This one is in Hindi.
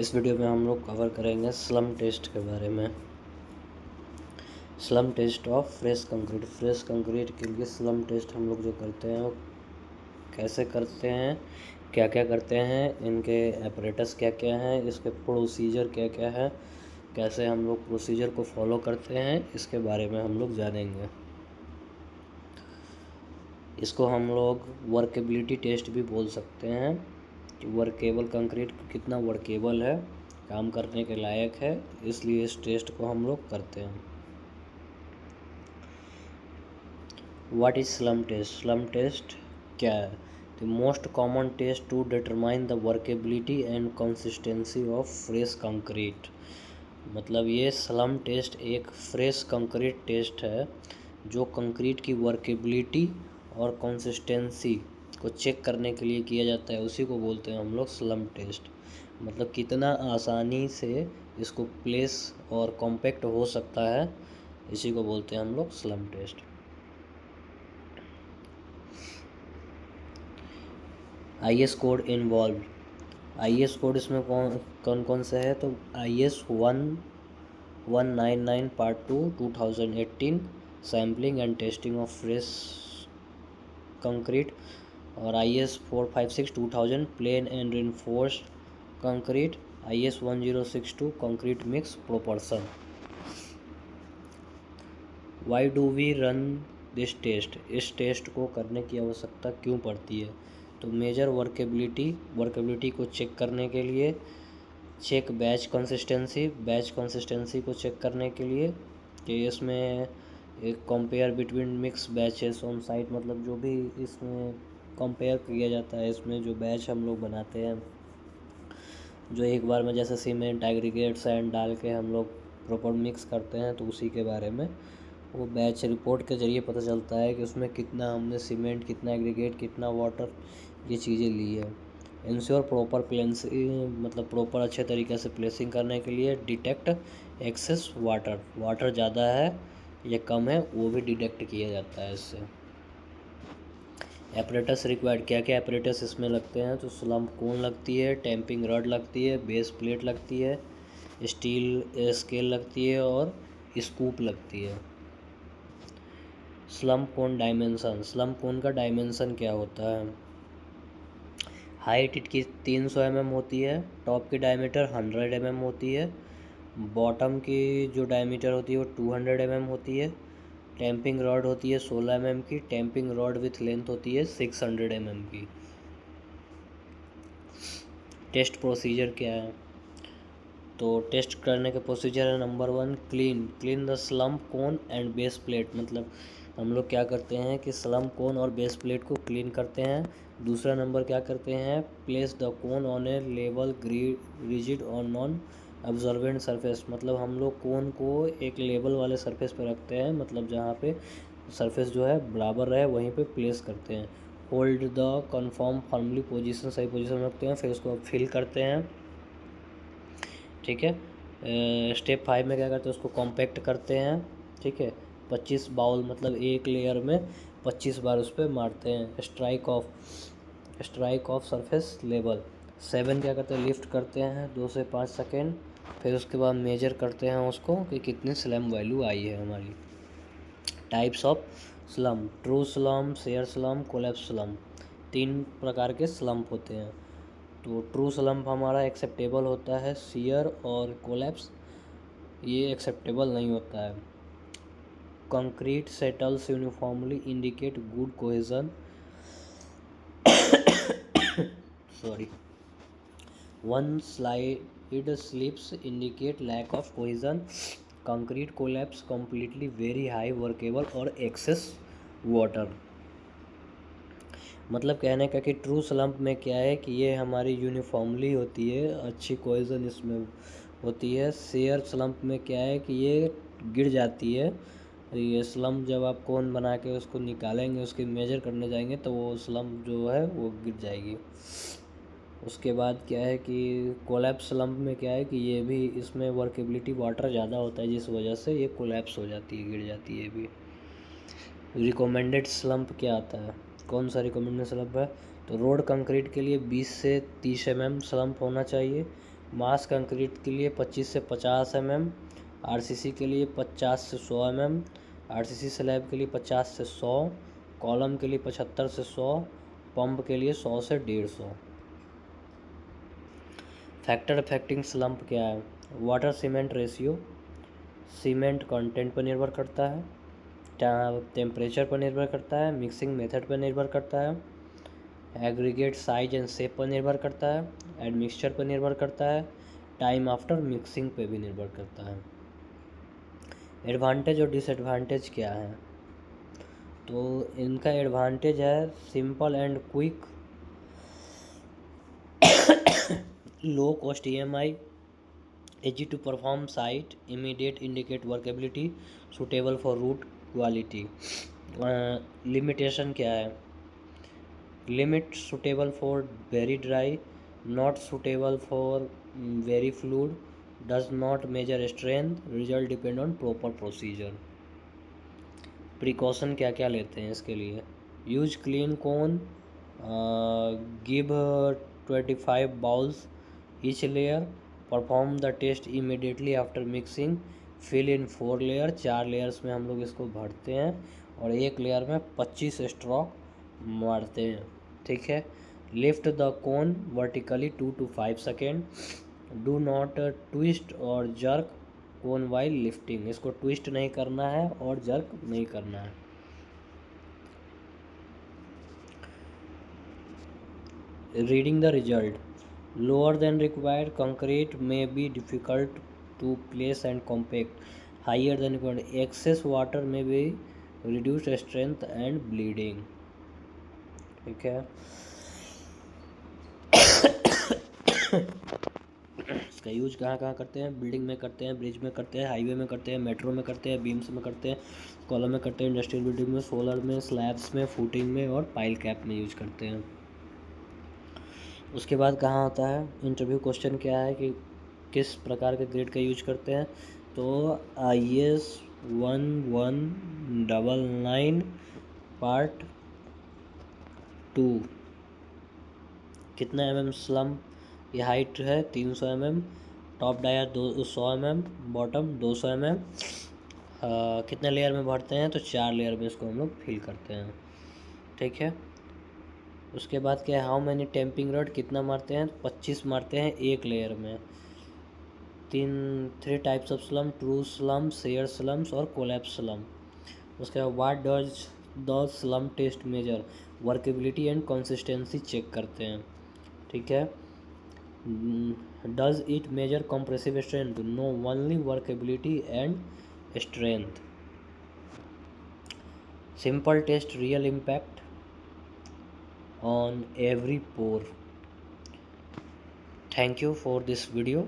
इस वीडियो में हम लोग कवर करेंगे स्लम टेस्ट के बारे में। Slump test of fresh concrete. Fresh concrete के लिए स्लम टेस्ट हम लोग जो करते हैं वो कैसे करते हैं, क्या क्या करते हैं, इनके एपरेटस क्या क्या हैं, इसके प्रोसीजर क्या क्या है, कैसे हम लोग प्रोसीजर को फॉलो करते हैं, इसके बारे में हम लोग जानेंगे। इसको हम लोग वर्केबिलिटी टेस्ट भी बोल सकते हैं कि वर्केबल कंक्रीट कितना वर्केबल है, काम करने के लायक है, इसलिए इस टेस्ट को हम लोग करते हैं। What is slump test? Slump test क्या है? The most common test to determine the workability and consistency of fresh concrete. मतलब ये स्लम टेस्ट एक फ्रेश कंक्रीट टेस्ट है जो कंक्रीट की वर्केबिलिटी और कंसिस्टेंसी को चेक करने के लिए किया जाता है। उसी को बोलते हैं हम लोग स्लम टेस्ट। मतलब कितना आसानी से इसको प्लेस और कॉम्पैक्ट हो सकता है, इसी को बोलते हैं हम लोग slump test. IS code involve. IS code इसमें कौन कौन से है? तो IS 1199 part 2 2018 sampling and testing of fresh concrete, और IS 456 2000 plain and reinforced concrete, IS 1062 concrete mix proportion. Why do we run this test? इस टेस्ट को करने की आवश्यकता क्यों पड़ती है? तो मेजर वर्केबिलिटी को चेक करने के लिए, चेक बैच कंसिस्टेंसी को चेक करने के लिए कि इसमें एक compare between mix batches on site, मतलब जो भी इसमें कंपेयर किया जाता है, इसमें जो बैच हम लोग बनाते हैं, जो एक बार में जैसे सीमेंट एग्रीगेट सैंड डाल के हम लोग प्रॉपर मिक्स करते हैं, तो उसी के बारे में वो बैच रिपोर्ट के ज़रिए पता चलता है कि उसमें कितना हमने सीमेंट, कितना एग्रीगेट, कितना वाटर, ये चीज़ें ली है। इंश्योर प्रॉपर प्लेसिंग, मतलब प्रॉपर अच्छे तरीके से प्लेसिंग करने के लिए डिटेक्ट एक्सेस वाटर ज़्यादा है या कम है वो भी डिटेक्ट किया जाता है इससे। Apparatus required. क्या क्या एपरेटस इसमें लगते हैं? तो स्लम कोन लगती है, टैंपिंग रॉड लगती है, बेस प्लेट लगती है, स्टील स्केल लगती है और स्कूप लगती है। स्लम कोन डायमेंशन। स्लम कोन का डायमेंशन क्या होता है? हाइट इसकी 300 mm होती है, टॉप की डायमीटर 100 mm होती है, बॉटम की जो डायमीटर होती है वो 200 mm होती है, टैंपिंग रॉड होती है 16 mm की, टैंपिंग रॉड विथ लेंथ होती है 600 mm की। टेस्ट प्रोसीजर क्या है? तो टेस्ट करने के प्रोसीजर है, number 1 clean the slum cone and base plate. मतलब हम लोग क्या करते हैं कि स्लम कोन और बेस प्लेट को क्लीन करते हैं। दूसरा नंबर क्या करते हैं? Place the cone on A level rigid और नॉन अब्जॉर्बेंट सरफेस। मतलब हम लोग कोन को एक लेवल वाले सरफेस पे रखते हैं, मतलब जहाँ पे सरफेस जो है बराबर रहे वहीं पे प्लेस करते हैं। Hold the confirm firmly position, सही पोजीशन में रखते हैं, फिर उसको फिल करते हैं। ठीक है। स्टेप 5 में क्या करते हैं? उसको कॉम्पैक्ट करते हैं। ठीक है। 25 बाउल, मतलब एक लेयर में 25 बार उस पर मारते हैं। Strike off surface level. 7 क्या करते हैं? लिफ्ट करते हैं 2 से 5 सेकेंड, फिर उसके बाद मेजर करते हैं उसको कि कितनी स्लम वैल्यू आई है हमारी। Types of slump, true slump, share slum, collapse slum. 3 प्रकार के स्लम्प होते हैं। तो ट्रू स्लम्प हमारा एक्सेप्टेबल होता है, शेयर और कोलैप्स ये एक्सेप्टेबल नहीं होता है। Concrete settles uniformly indicate good cohesion. Sorry. One slide slips indicate lack of cohesion. Concrete collapse completely very high workable और एक्सेस वाटर। मतलब कहने का कि ट्रू स्लम्प में क्या है कि ये हमारी यूनिफॉर्मली होती है, अच्छी कोहेजन इसमें होती है। शेयर स्लम्प में क्या है कि ये गिर जाती है। ये स्लम्प जब आप कोन बना के उसको निकालेंगे, उसकी मेजर करने जाएंगे, तो वो स्लम्प जो है वो गिर जाएगी। उसके बाद क्या है कि कोलैप्स स्लम्प में क्या है कि ये भी, इसमें वर्केबिलिटी वाटर ज़्यादा होता है, जिस वजह से ये कोलैप्स हो जाती है, गिर जाती है। भी रिकमेंडेड स्लम्प क्या आता है? कौन सा रिकमेंडेड स्लम्प है? तो रोड कंक्रीट के लिए 20 से 30 mm स्लम्प होना चाहिए। मास कंक्रीट के लिए 25 से 50 mm, आरसीसी के लिए 50 से 100 mm, आरसीसी स्लैब के लिए 50 से 100, कॉलम के लिए 75 से 100, पंप के लिए 100 से 150। फैक्टर अफेक्टिंग स्लम्प क्या है? Water cement ratio, cement content पर निर्भर करता है, टेम्परेचर पर निर्भर करता है, मिक्सिंग मेथड पर निर्भर करता है, एग्रीगेट साइज एंड शेप पर निर्भर करता है, एडमिक्सचर पर निर्भर करता है, टाइम आफ्टर मिक्सिंग पे भी निर्भर करता है। एडवांटेज और डिसएडवांटेज क्या है? तो इनका एडवांटेज है simple and quick, low cost EMI, easy to perform site, immediate indicate workability, suitable for root quality। Limitation क्या है? Limit suitable for very dry, not suitable for very fluid, does not measure strength, result depend on proper procedure। Precaution क्या क्या लेते हैं इसके लिए? Use clean cone, give 25 blows each layer, perform the test immediately after mixing, fill in 4 layer, 4 layers में हम लोग इसको भरते हैं और एक लेयर में 25 स्ट्रोक मारते हैं। ठीक है। Lift the cone vertically 2 to 5 second, do not twist or jerk cone while lifting, इसको ट्विस्ट नहीं करना है और जर्क नहीं करना है। Reading the result, lower than required, concrete may be difficult to place and compact, higher than required, excess water may be reduced strength and bleeding. ठीक है। इसका यूज कहाँ कहाँ करते हैं? बिल्डिंग में करते हैं, ब्रिज में करते हैं, हाईवे में करते हैं, मेट्रो में करते हैं, बीम्स में करते हैं, कॉलम में करते हैं, इंडस्ट्रियल बिल्डिंग में, सोलर में, स्लैब्स में, फुटिंग में और पाइल कैप में यूज करते हैं। उसके बाद कहाँ होता है? इंटरव्यू क्वेश्चन क्या है कि किस प्रकार के ग्रेड का यूज करते हैं? तो IS 1199 पार्ट 2, कितना mm स्लम्प? ये हाइट है 300 mm, top dia 100 mm, bottom 200 mm। कितने लेयर में भरते हैं? तो 4 लेयर में इसको हम लोग फिल करते हैं। ठीक है। उसके बाद क्या है? हाउ मैनी टेम्पिंग रड, कितना मारते हैं? 25 मारते हैं एक लेयर में। 3 types of slump, true slump, shear slumps और कोलैप्स स्लम। उसके बाद what does the slump test measure? Workability and consistency check करते हैं। ठीक है। Does it measure compressive strength? No, only workability and strength. Simple test real impact on every pore। Thank you for this video।